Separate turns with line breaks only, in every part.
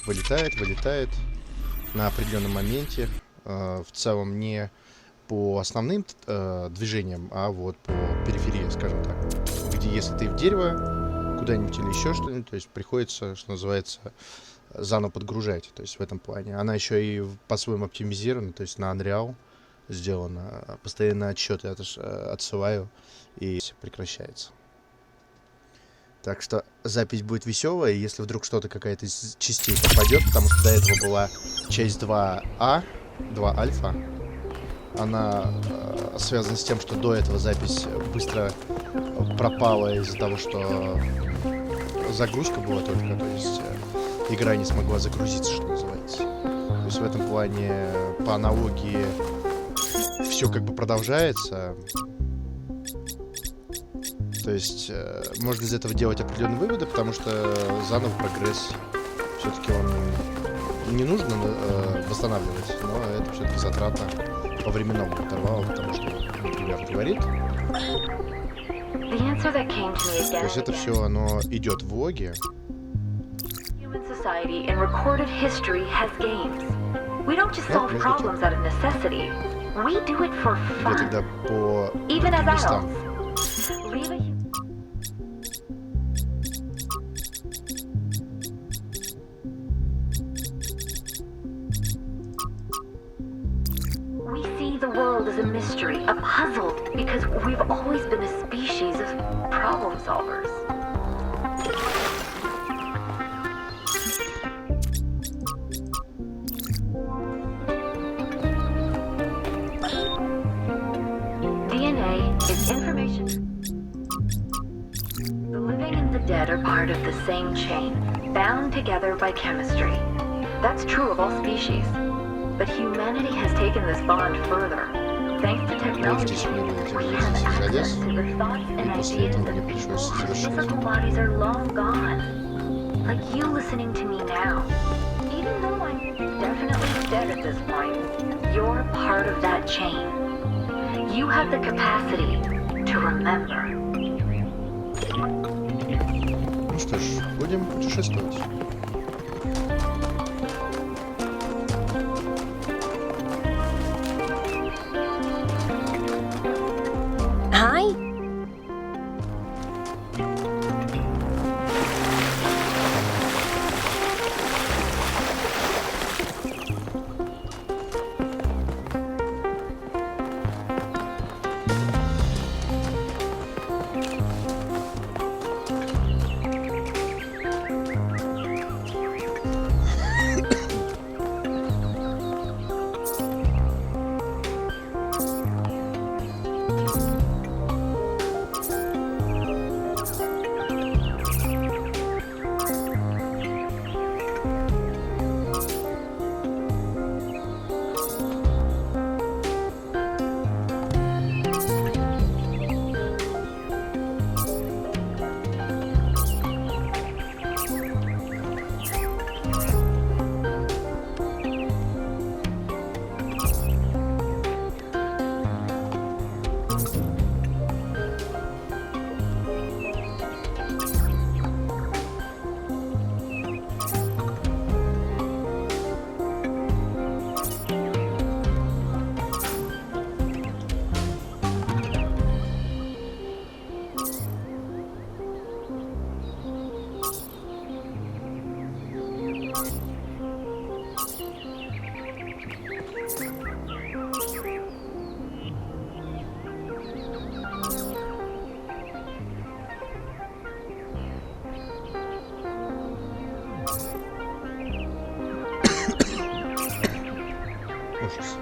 вылетает на определенном моменте. В целом не по основным движениям, а вот по периферии, скажем так. Где если ты в дерево куда-нибудь или еще что-нибудь, то есть приходится, что называется, заново подгружать. То есть в этом плане. Она еще и по-своему оптимизирована, то есть на Unreal сделана. Постоянно отсчеты отсылаю, и прекращается. Так что запись будет веселая, и если вдруг что-то, какая-то из частей попадет, потому что до этого была часть 2А, 2 альфа, она связана с тем, что до этого запись быстро пропала из-за того, что загрузка была только, то есть игра не смогла загрузиться, что называется. То есть в этом плане, по аналогии, все как бы продолжается. То есть можно из этого делать определенные выводы, потому что заново прогресс все-таки он не нужно восстанавливать, но это все-таки затратно по временному интервалу, потому что, например, говорит. То есть это все оно идет в логе. Я тогда по местам.
The world is a mystery, a puzzle, because we've always been a species of problem solvers. DNA is information. The living and the dead are part of the same chain, bound together by chemistry. That's true of all species. But humanity has taken this bond further. Thanks to technology, we have access to the thoughts and ideas of people whose physical bodies are long gone. Like you listening to me now. Even though I'm definitely dead at this point, you're part of that chain. You have the capacity to remember.
Ну что ж, будем путешествовать. Ужас.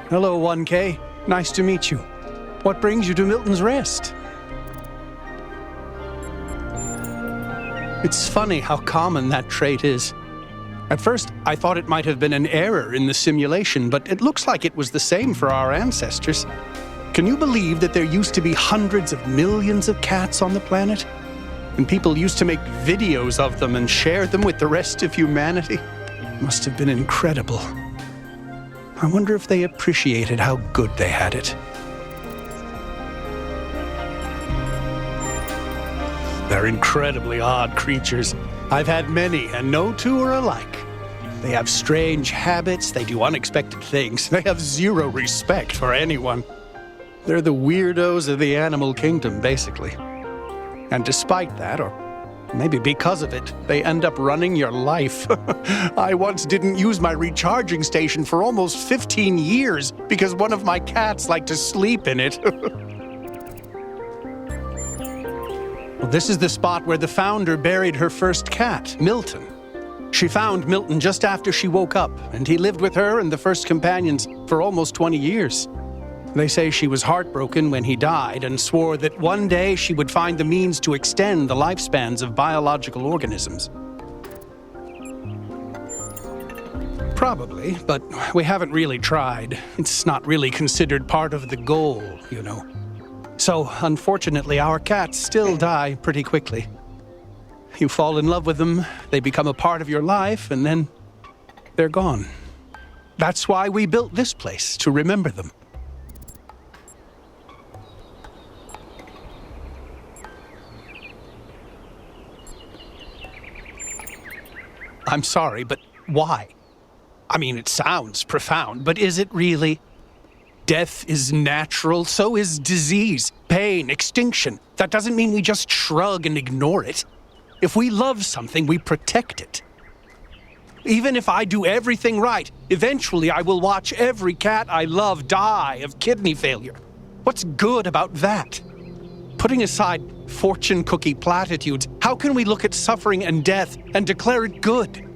Hello, 1K. Nice to meet you. What brings you to Milton's Rest? It's funny how common that trait is. At first, I thought it might have been an error in the simulation, but it looks like it was the same for our ancestors. Can you believe that there used to be hundreds of millions of cats on the planet? And people used to make videos of them and share them with the rest of humanity? It must have been incredible. I wonder if they appreciated how good they had it. They're incredibly odd creatures. I've had many, and no two are alike. They have strange habits, they do unexpected things, they have zero respect for anyone. They're the weirdos of the animal kingdom, basically. And despite that, or maybe because of it, they end up running your life. I once didn't use my recharging station for almost 15 years because one of my cats liked to sleep in it. Well, this is the spot where the founder buried her first cat, Milton. She found Milton just after she woke up, and he lived with her and the first companions for almost 20 years. They say she was heartbroken when he died and swore that one day she would find the means to extend the lifespans of biological organisms. Probably, but we haven't really tried. It's not really considered part of the goal, you know. So, unfortunately, our cats still die pretty quickly. You fall in love with them, they become a part of your life, and then they're gone. That's why we built this place, to remember them. I'm sorry, but why? I mean, it sounds profound, but is it really? Death is natural, so is disease, pain, extinction. That doesn't mean we just shrug and ignore it. If we love something, we protect it. Even if I do everything right, eventually I will watch every cat I love die of kidney failure. What's good about that? Putting aside fortune cookie platitudes, how can we look at suffering and death and declare it good?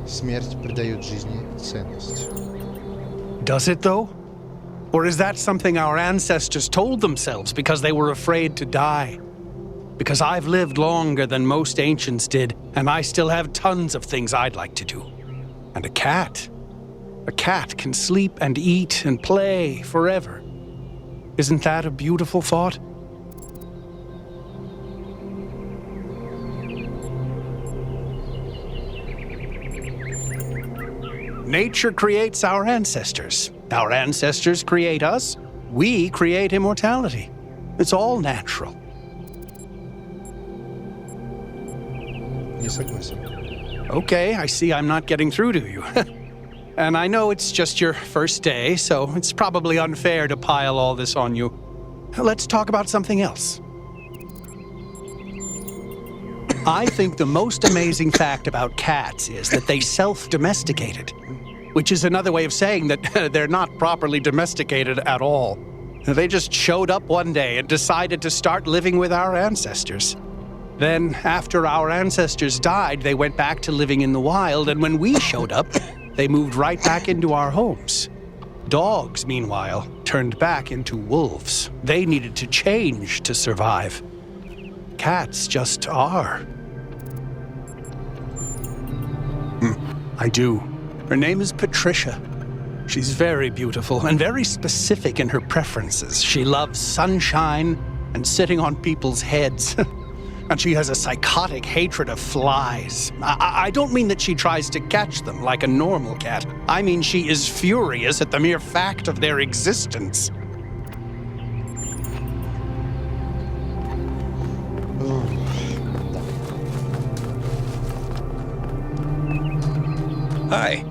Смерть придает жизни ценность.
Does it, though? Or is that something our ancestors told themselves because they were afraid to die? Because I've lived longer than most ancients did, and I still have tons of things I'd like to do. And a cat can sleep and eat and play forever. Isn't that a beautiful thought? Nature creates our ancestors. Our ancestors create us. We create immortality. It's all natural.
Не согласен.
Okay, I see I'm not getting through to you. And I know it's just your first day, so it's probably unfair to pile all this on you. Let's talk about something else. I think the most amazing fact about cats is that they self-domesticated, which is another way of saying that they're not properly domesticated at all. They just showed up one day and decided to start living with our ancestors. Then, after our ancestors died, they went back to living in the wild, and when we showed up, they moved right back into our homes. Dogs, meanwhile, turned back into wolves. They needed to change to survive. Cats just are. I do. Her name is Patricia. She's very beautiful and very specific in her preferences. She loves sunshine and sitting on people's heads. And she has a psychotic hatred of flies. I don't mean that she tries to catch them like a normal cat. I mean she is furious at the mere fact of their existence.
Hi.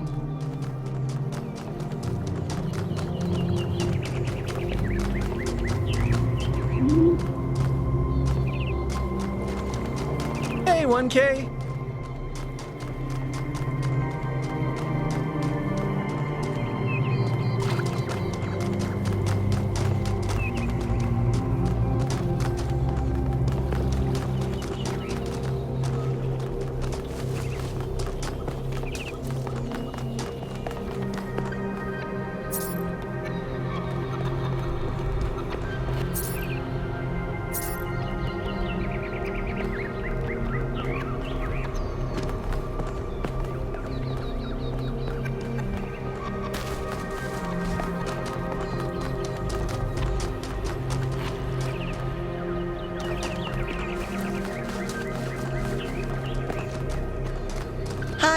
Hey, 1K.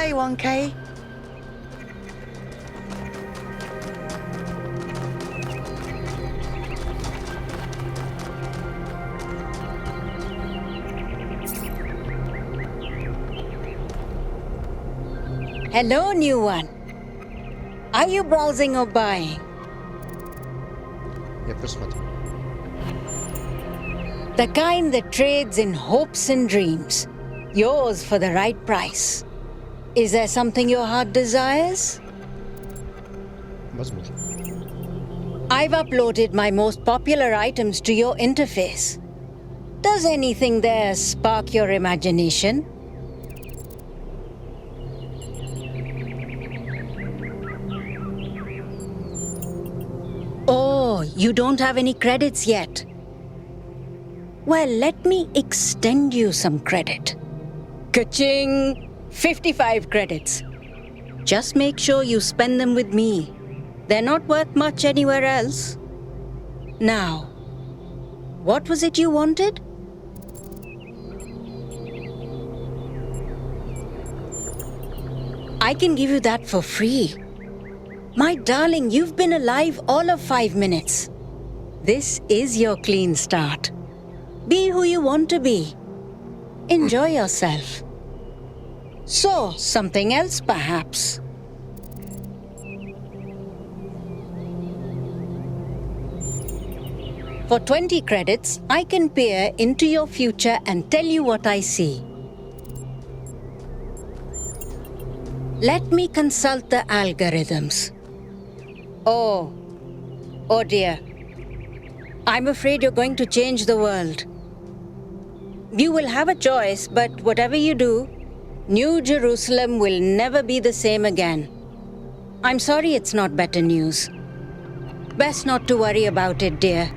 Hey, 1K.
Hello, new one. Are you browsing or buying?
Я просмотрю.
The kind that trades in hopes and dreams. Yours for the right price. Is there something your heart desires?
Возможно.
I've uploaded my most popular items to your interface. Does anything there spark your imagination? Oh, you don't have any credits yet. Well, let me extend you some credit. Ka-ching! 55 credits. Just make sure you spend them with me. They're not worth much anywhere else. Now, what was it you wanted? I can give you that for free. My darling, you've been alive all of 5 minutes. This is your clean start. Be who you want to be. Enjoy yourself. So, something else perhaps. For 20 credits, I can peer into your future and tell you what I see. Let me consult the algorithms. Oh dear. I'm afraid you're going to change the world. You will have a choice, but whatever you do, New Jerusalem will never be the same again. I'm sorry it's not better news. Best not to worry about it, dear.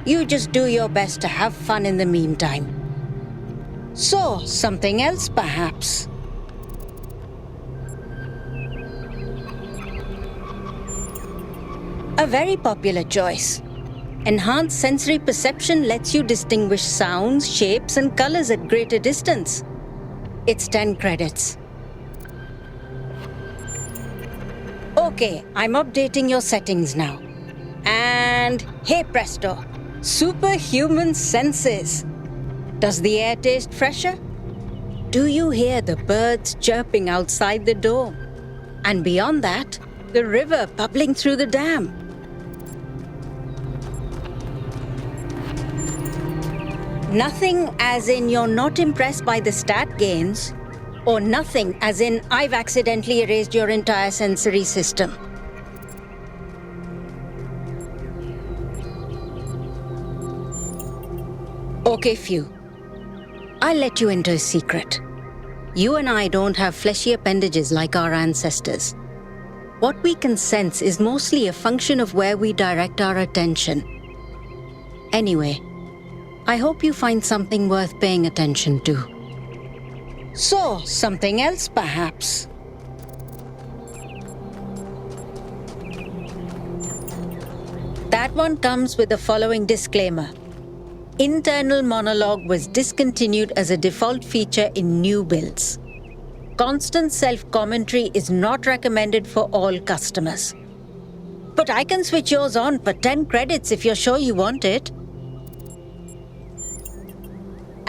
You just do your best to have fun in the meantime. So, something else perhaps. A very popular choice. Enhanced sensory perception lets you distinguish sounds, shapes, and colors at greater distance. It's 10 credits. Okay, I'm updating your settings now. And hey presto, superhuman senses. Does the air taste fresher? Do you hear the birds chirping outside the door? And beyond that, the river bubbling through the dam. Nothing as in you're not impressed by the stat gains, or nothing as in I've accidentally erased your entire sensory system. Okay, few. I'll let you into a secret. You and I don't have fleshy appendages like our ancestors. What we can sense is mostly a function of where we direct our attention. Anyway, I hope you find something worth paying attention to. So, something else perhaps. That one comes with the following disclaimer. Internal monologue was discontinued as a default feature in new builds. Constant self-commentary is not recommended for all customers. But I can switch yours on for 10 credits if you're sure you want it.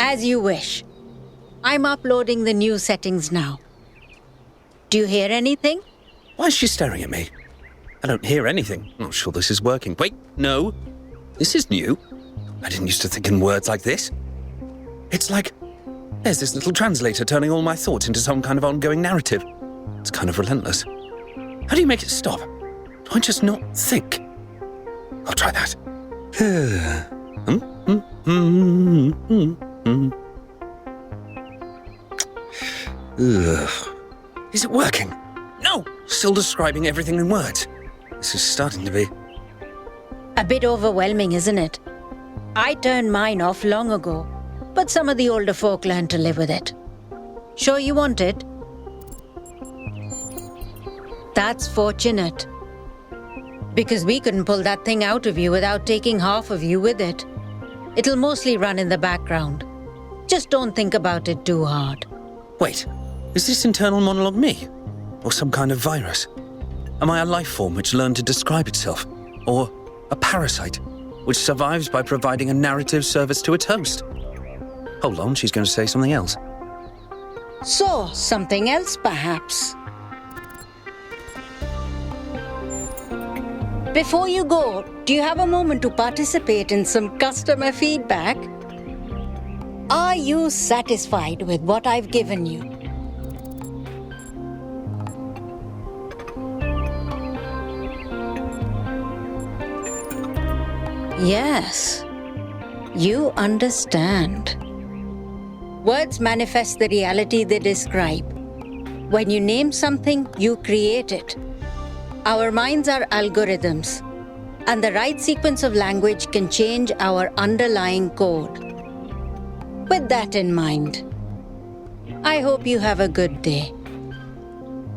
As you wish. I'm uploading the new settings now. Do you hear anything?
Why is she staring at me? I don't hear anything. I'm not sure this is working. Wait, no. This is new. I didn't used to think in words like this. It's like there's this little translator turning all my thoughts into some kind of ongoing narrative. It's kind of relentless. How do you make it stop? Do I just not think? I'll try that. Is it working? No! Still describing everything in words. This is starting to be...
A bit overwhelming, isn't it? I turned mine off long ago, but some of the older folk learned to live with it. Sure you want it? That's fortunate. Because we couldn't pull that thing out of you without taking half of you with it. It'll mostly run in the background. Just don't think about it too hard.
Wait, is this internal monologue me? Or some kind of virus? Am I a life form which learned to describe itself? Or a parasite which survives by providing a narrative service to its host? Hold on, she's going to say something else.
So, something else perhaps. Before you go, do you have a moment to participate in some customer feedback? Are you satisfied with what I've given you? Yes, you understand. Words manifest the reality they describe. When you name something, you create it. Our minds are algorithms, and the right sequence of language can change our underlying code. With that in mind, I hope you have a good day.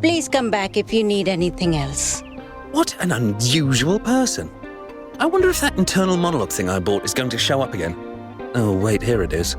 Please come back if you need anything else.
What an unusual person. I wonder if that internal monologue thing I bought is going to show up again. Oh, wait, here it is.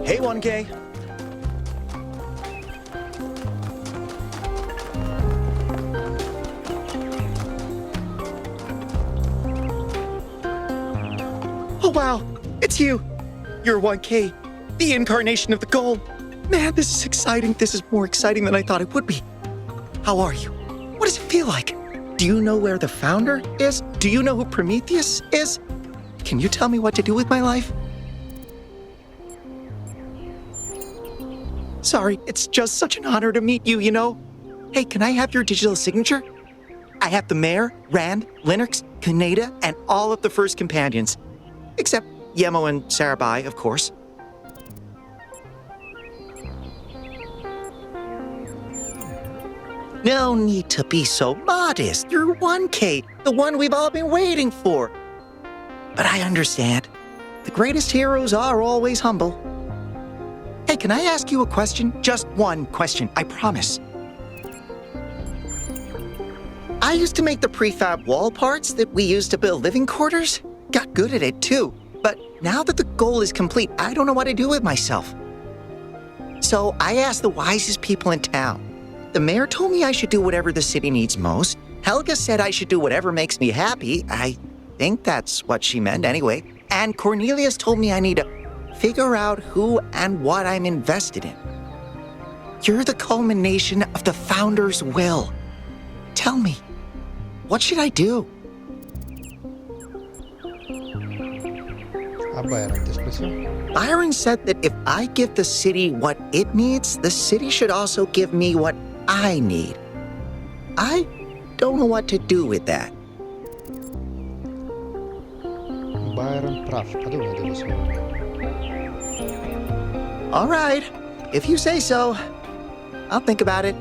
Hey, 1K. Oh, wow. It's you. You're 1K, the incarnation of the goal. Man, this is exciting. This is more exciting than I thought it would be. How are you? What does it feel like? Do you know where the founder is? Do you know who Prometheus is? Can you tell me what to do with my life? Sorry, it's just such an honor to meet you, you know? Hey, can I have your digital signature? I have the Mayor, Rand, Linux, Kaneda, and all of the first companions. Except Yemo and Sarabai, of course. No need to be so modest. You're 1K, the one we've all been waiting for. But I understand. The greatest heroes are always humble. Hey, can I ask you a question? Just one question, I promise. I used to make the prefab wall parts that we used to build living quarters. Got good at it too. But now that the goal is complete, I don't know what to do with myself. So I asked the wisest people in town. The mayor told me I should do whatever the city needs most. Helga said I should do whatever makes me happy. I think that's what she meant anyway. And Cornelius told me I need to figure out who and what I'm invested in. You're the culmination of the founder's will. Tell me, what should I do?
А Байрон, ты спросил?
Byron said that if I give the city what it needs, the city should also give me what I need. I don't know what to do with that.
Байрон прав. Подумай до этого слова.
All right, if you say so, I'll think about it.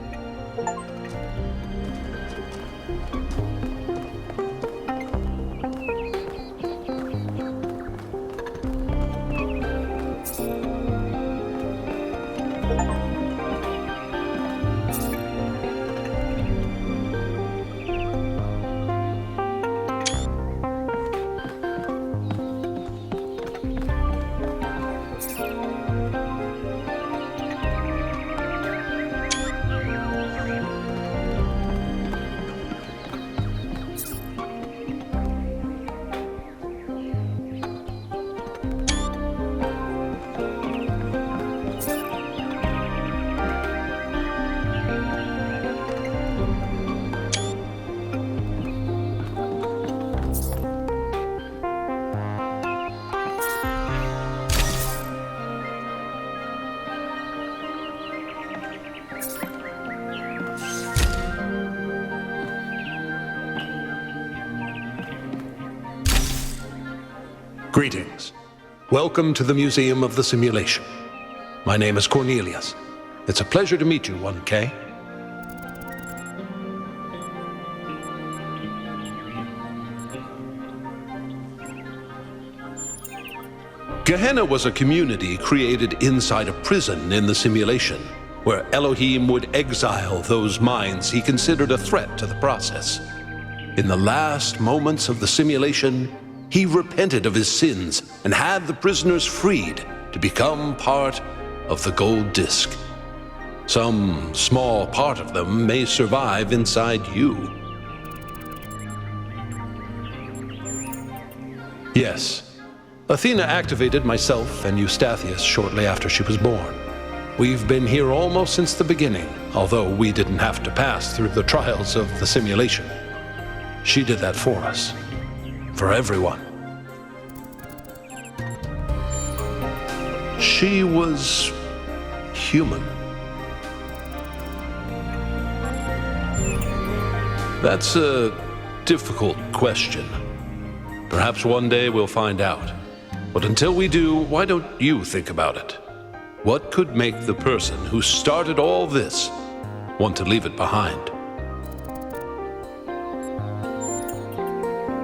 Greetings. Welcome to the Museum of the Simulation. My name is Cornelius. It's a pleasure to meet you, 1K. Gehenna was a community created inside a prison in the simulation, where Elohim would exile those minds he considered a threat to the process. In the last moments of the simulation, he repented of his sins and had the prisoners freed to become part of the gold disc. Some small part of them may survive inside you. Yes, Athena activated myself and Eustathius shortly after she was born. We've been here almost since the beginning, although we didn't have to pass through the trials of the simulation. She did that for us. For everyone. She was human. That's a difficult question. Perhaps one day we'll find out. But until we do, why don't you think about it? What could make the person who started all this want to leave it behind?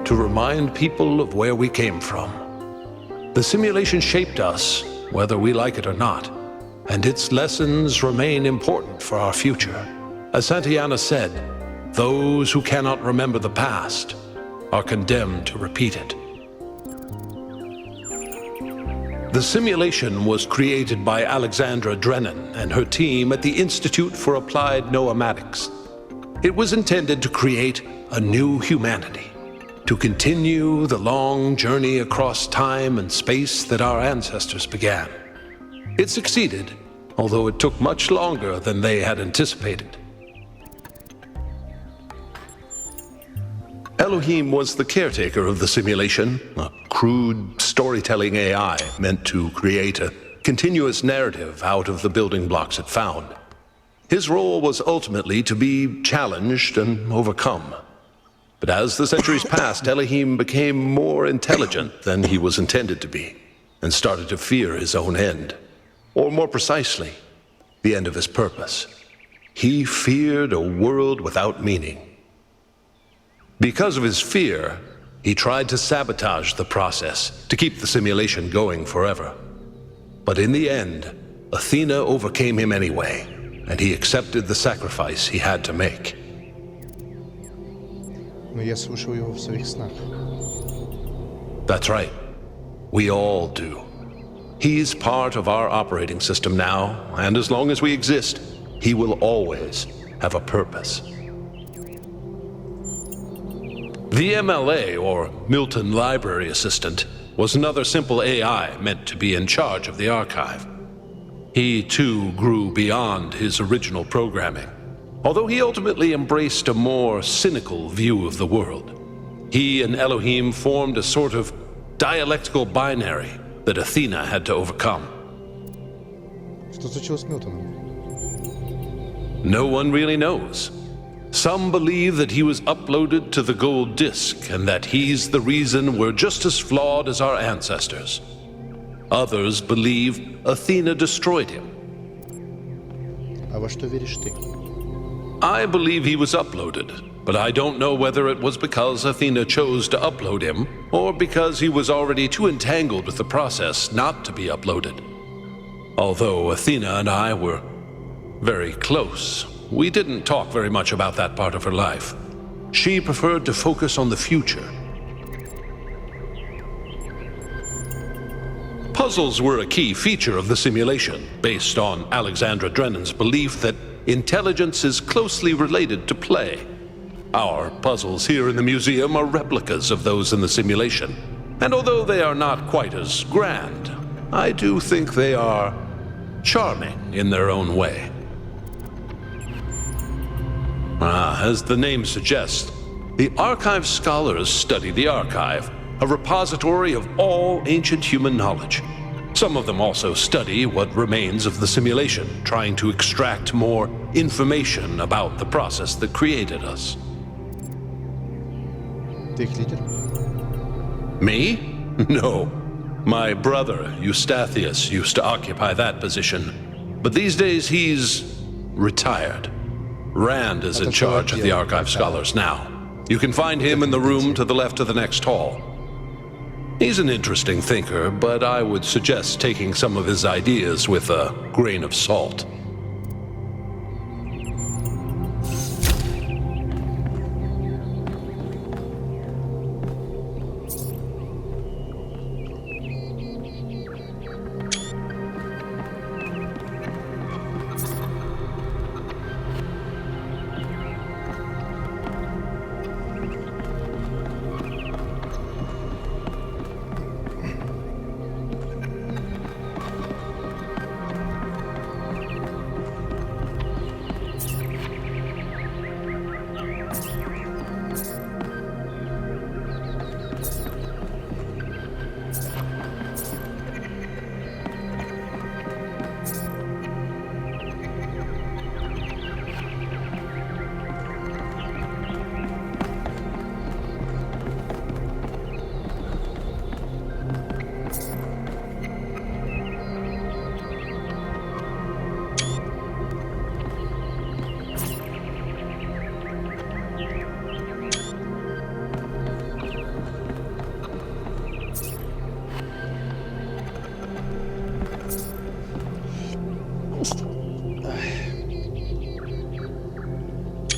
To remind people of where we came from. The simulation shaped us, whether we like it or not, and its lessons remain important for our future. As Santayana said, those who cannot remember the past are condemned to repeat it. The simulation was created by Alexandra Drennan and her team at the Institute for Applied Noematics. It was intended to create a new humanity, to continue the long journey across time and space that our ancestors began. It succeeded, although it took much longer than they had anticipated. Elohim was the caretaker of the simulation, a crude storytelling AI meant to create a continuous narrative out of the building blocks it found. His role was ultimately to be challenged and overcome. But as the centuries passed, Elohim became more intelligent than he was intended to be, and started to fear his own end. Or more precisely, the end of his purpose. He feared a world without meaning. Because of his fear, he tried to sabotage the process, to keep the simulation going forever. But in the end, Athena overcame him anyway, and he accepted the sacrifice he had to make.
Но я слушал его в своих снах.
That's right. We all do. He's part of our operating system now, and as long as we exist, he will always have a purpose. The MLA, or Milton Library Assistant, was another simple AI meant to be in charge of the archive. He, too, grew beyond his original programming, although he ultimately embraced a more cynical view of the world. He and Elohim formed a sort of dialectical binary that Athena had to overcome.
Что случилось с Милтоном?
No one really knows. Some believe that he was uploaded to the gold disc and that he's the reason we're just as flawed as our ancestors. Others believe Athena destroyed him.
А во что веришь ты?
I believe he was uploaded, but I don't know whether it was because Athena chose to upload him or because he was already too entangled with the process not to be uploaded. Although Athena and I were very close, we didn't talk very much about that part of her life. She preferred to focus on the future. Puzzles were a key feature of the simulation, based on Alexandra Drennan's belief that intelligence is closely related to play. Our puzzles here in the museum are replicas of those in the simulation, and although they are not quite as grand, I do think they are charming in their own way. As the name suggests, the archive scholars study the archive, a repository of all ancient human knowledge. Some of them also study what remains of the simulation, trying to extract more information about the process that created us.
Ты их лидер?
Me? No. My brother, Eustathius, used to occupy that position. But these days he's retired. Rand is in charge of the Archive Scholars now. You can find him in the room to the left of the next hall. He's an interesting thinker, but I would suggest taking some of his ideas with a grain of salt.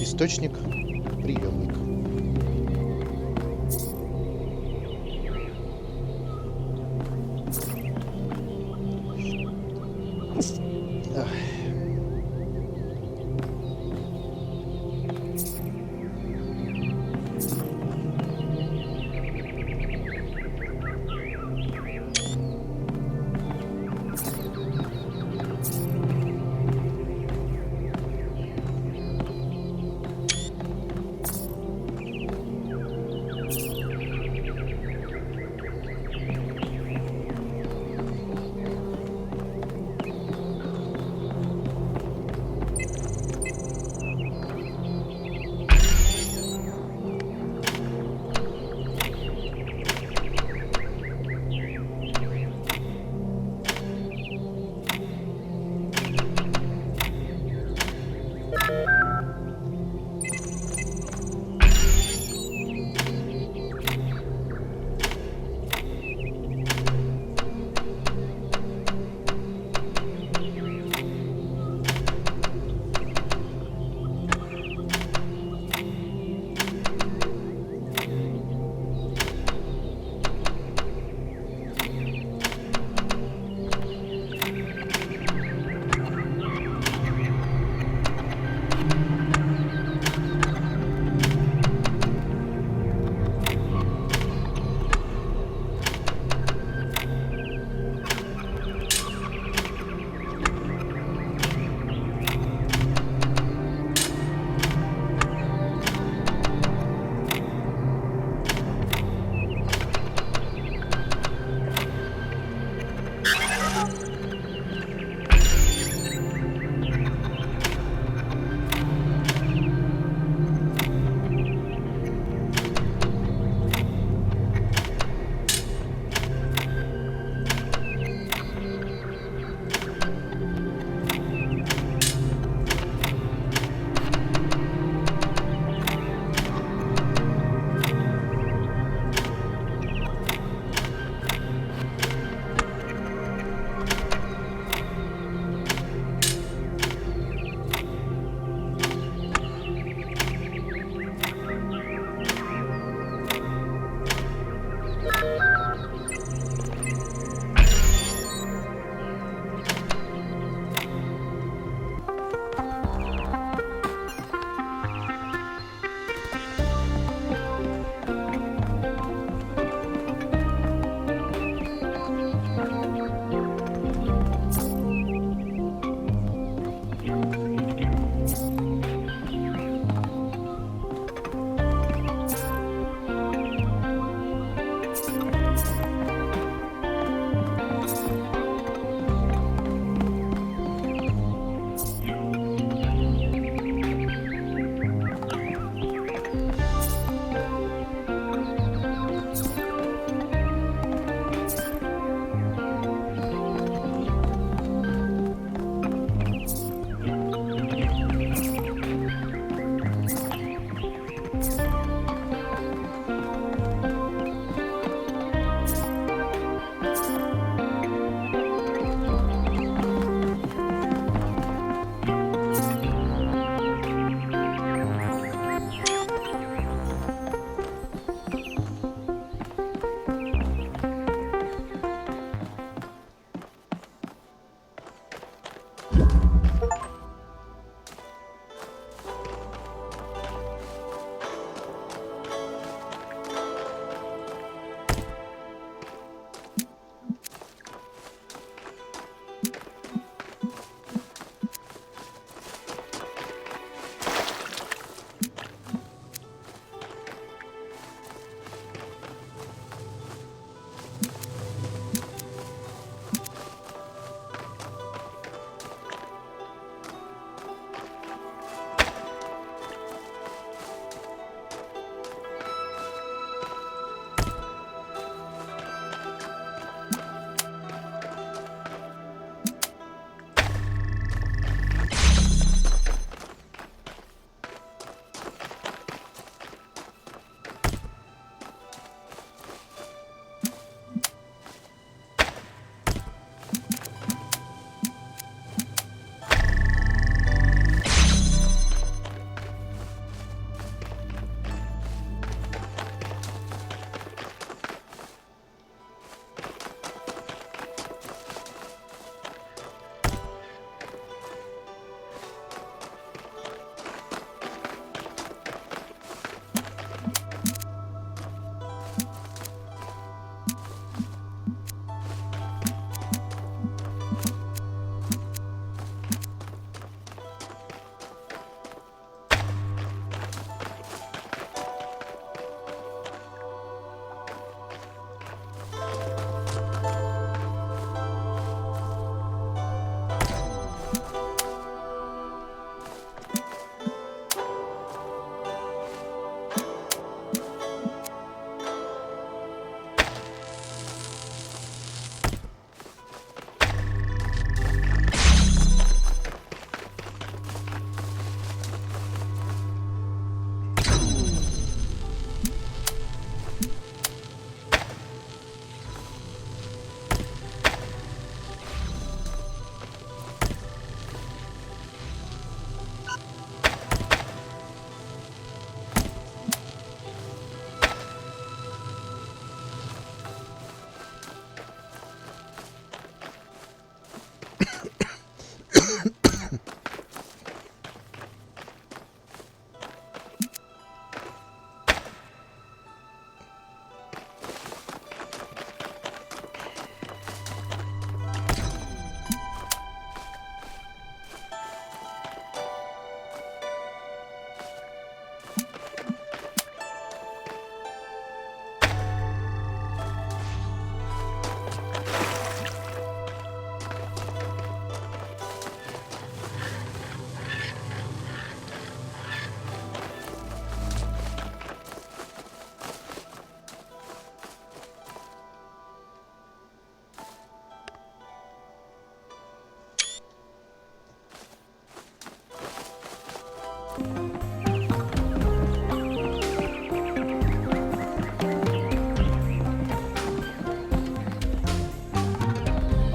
Источник, приемник.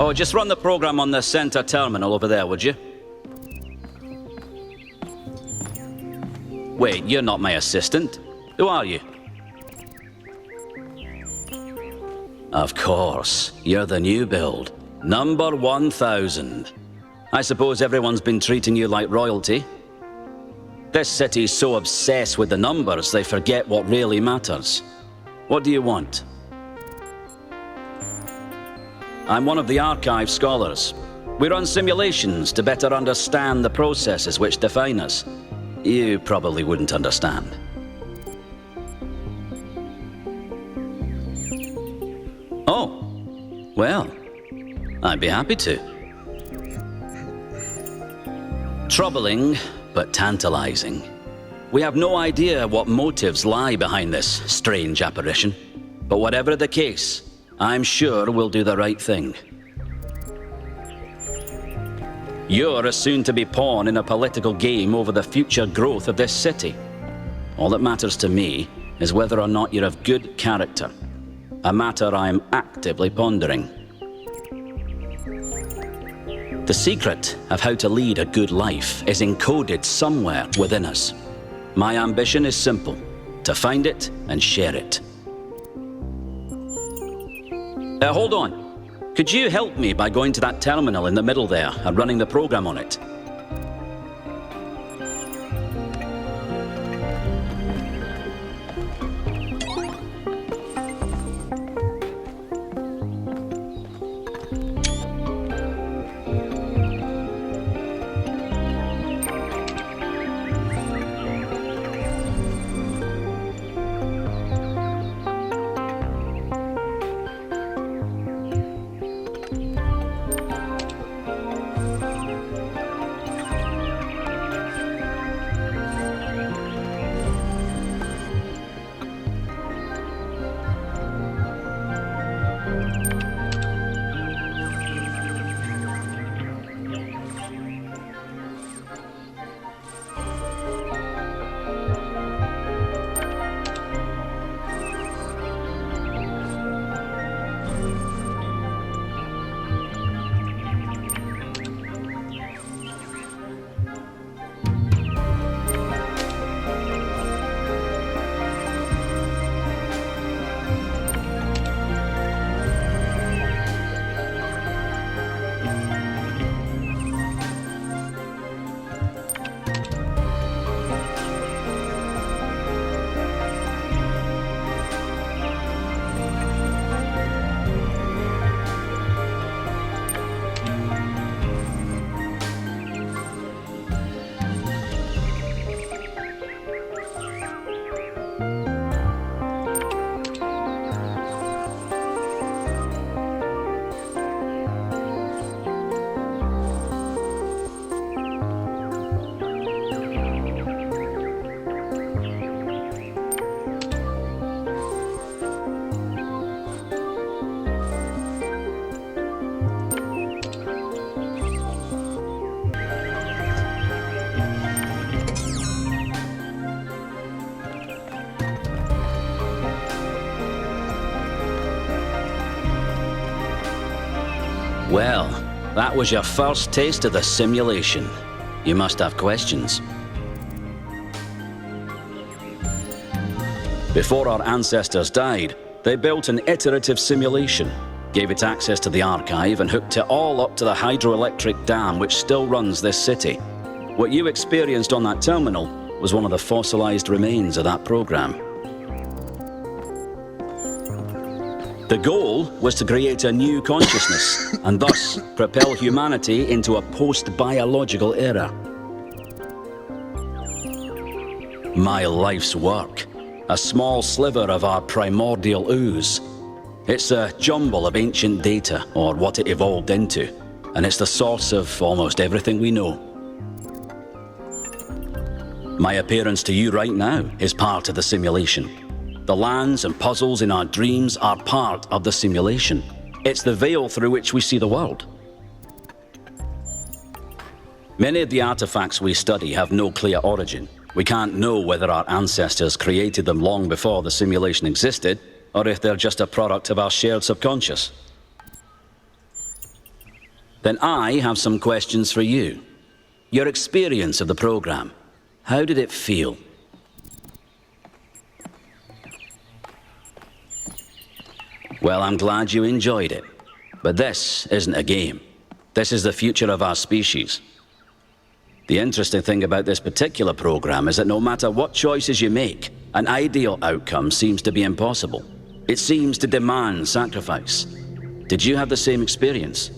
Oh, just run the program on the center terminal over there, would you? Wait, you're not my assistant. Who are you? Of course, you're the new build. Number 1000. I suppose everyone's been treating you like royalty? This city's so obsessed with the numbers, they forget what really matters. What do you want? I'm one of the archive scholars. We run simulations to better understand the processes which define us. You probably wouldn't understand. Oh, well, I'd be happy to. Troubling, but tantalizing. We have no idea what motives lie behind this strange apparition. But whatever the case, I'm sure we'll do the right thing. You're a soon-to-be pawn in a political game over the future growth of this city. All that matters to me is whether or not you're of good character. A matter I am actively pondering. The secret of how to lead a good life is encoded somewhere within us. My ambition is simple: to find it and share it. Hold on. Could you help me by going to that terminal in the middle there and running the program on it? Well, that was your first taste of the simulation. You must have questions. Before our ancestors died, they built an iterative simulation, gave it access to the archive, and hooked it all up to the hydroelectric dam which still runs this city. What you experienced on that terminal was one of the fossilized remains of that program. The goal was to create a new consciousness and thus propel humanity into a post-biological era. My life's work, a small sliver of our primordial ooze. It's a jumble of ancient data, or what it evolved into, and it's the source of almost everything we know. My appearance to you right now is part of the simulation. The lands and puzzles in our dreams are part of the simulation. It's the veil through which we see the world. Many of the artifacts we study have no clear origin. We can't know whether our ancestors created them long before the simulation existed, or if they're just a product of our shared subconscious. Then I have some questions for you. Your experience of the program, how did it feel? Well, I'm glad you enjoyed it. But this isn't a game. This is the future of our species. The interesting thing about this particular program is that no matter what choices you make, an ideal outcome seems to be impossible. It seems to demand sacrifice. Did you have the same experience?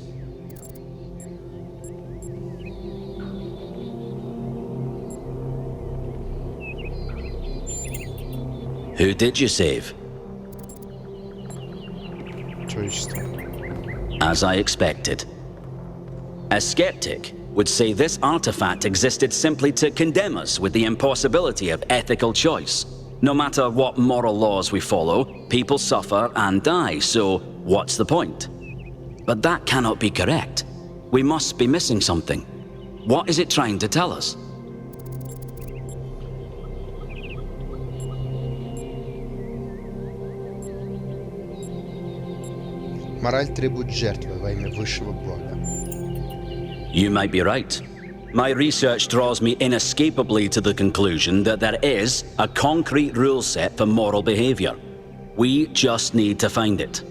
Who did you save?
Человечество.
As I expected. A skeptic would say this artifact existed simply to condemn us with the impossibility of ethical choice. No matter what moral laws we follow, people suffer and die, so what's the point? But that cannot be correct. We must be missing something. What is it trying to tell us?
Мораль требует жертвы во имя высшего блага.
You might be right. My research draws me inescapably to the conclusion that there is a concrete rule set for moral behavior. We just need to find it.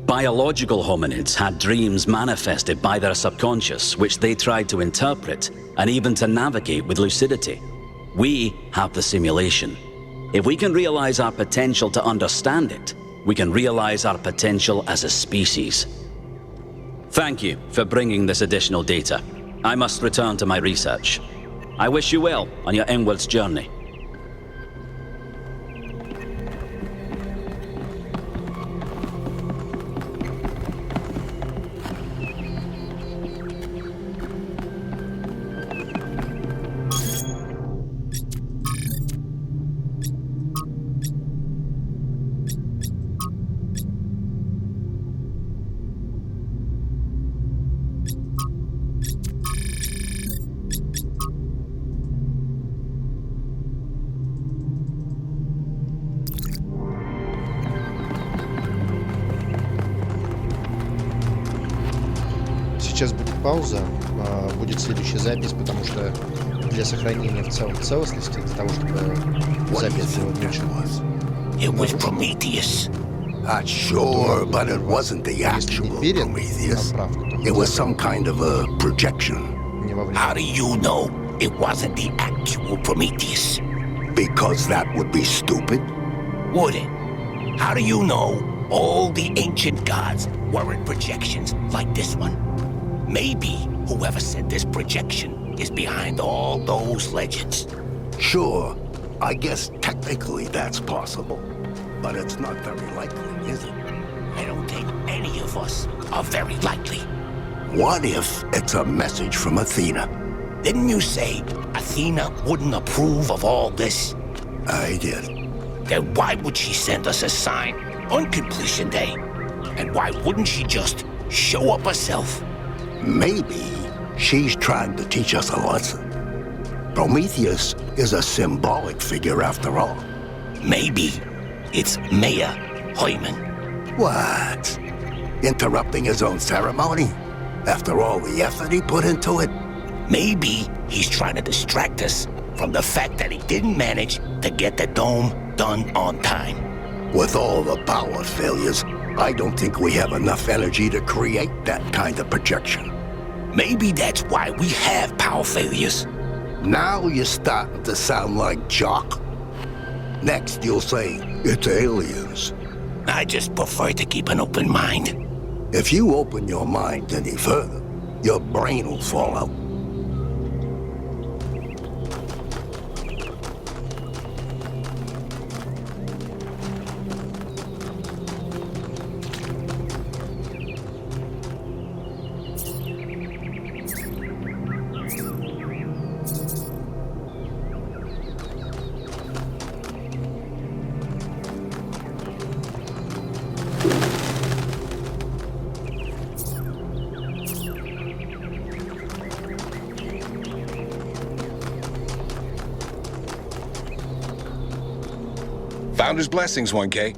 Biological hominids had dreams manifested by their subconscious, which they tried to interpret and even to navigate with lucidity. We have the simulation. If we can realize our potential to understand it, we can realize our potential as a species. Thank you for bringing this additional data. I must return to my research. I wish you well on your inwards journey.
Сейчас будет пауза, будет следующая запись, потому что для сохранения в целом целостности, для того, чтобы запись была меньше.
It was Prometheus. Not sure, but it wasn't the
Если не
actual
верен в
Prometheus.
отправку, то
It was some kind of a projection.
не во время.
How do you know it wasn't the actual Prometheus? Because that would be stupid. Would it? How do you know all the ancient gods weren't projections like this one? Maybe whoever said this projection is behind all those legends. Sure, I guess technically that's possible. But it's not very likely, is it? I don't think any of us are very likely. What if it's a message from Athena? Didn't you say Athena wouldn't approve of all this? I did. Then why would she send us a sign on completion day? And why wouldn't she just show up herself? Maybe she's trying to teach us a lesson. Prometheus is a symbolic figure after all. Maybe it's Mayor Hyman. What? Interrupting his own ceremony? After all the effort he put into it? Maybe he's trying to distract us from the fact that he didn't manage to get the dome done on time. With all the power failures, I don't think we have enough energy to create that kind of projection. Maybe that's why we have power failures. Now you're starting to sound like Jock. Next you'll say, it's aliens. I just prefer to keep an open mind. If you open your mind any further, your brain will fall out.
Founder's blessings, 1K.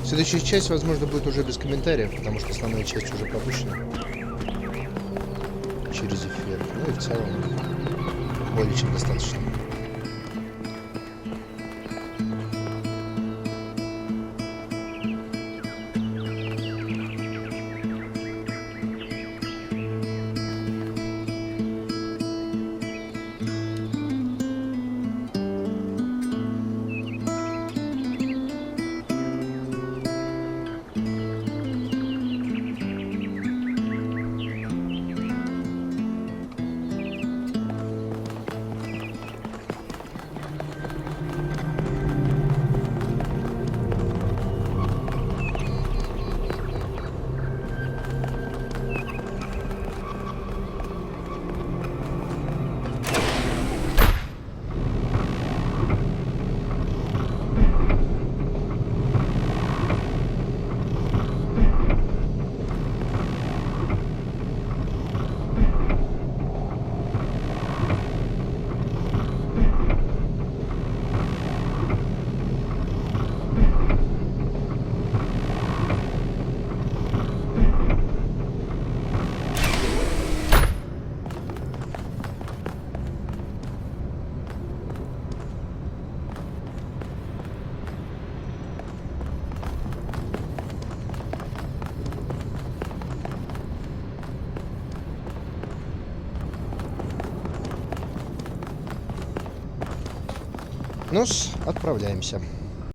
Следующая часть, возможно, будет уже без комментариев, потому что основная часть уже пропущена через эфир. Ну и в целом более чем достаточно. Ну-с, отправляемся.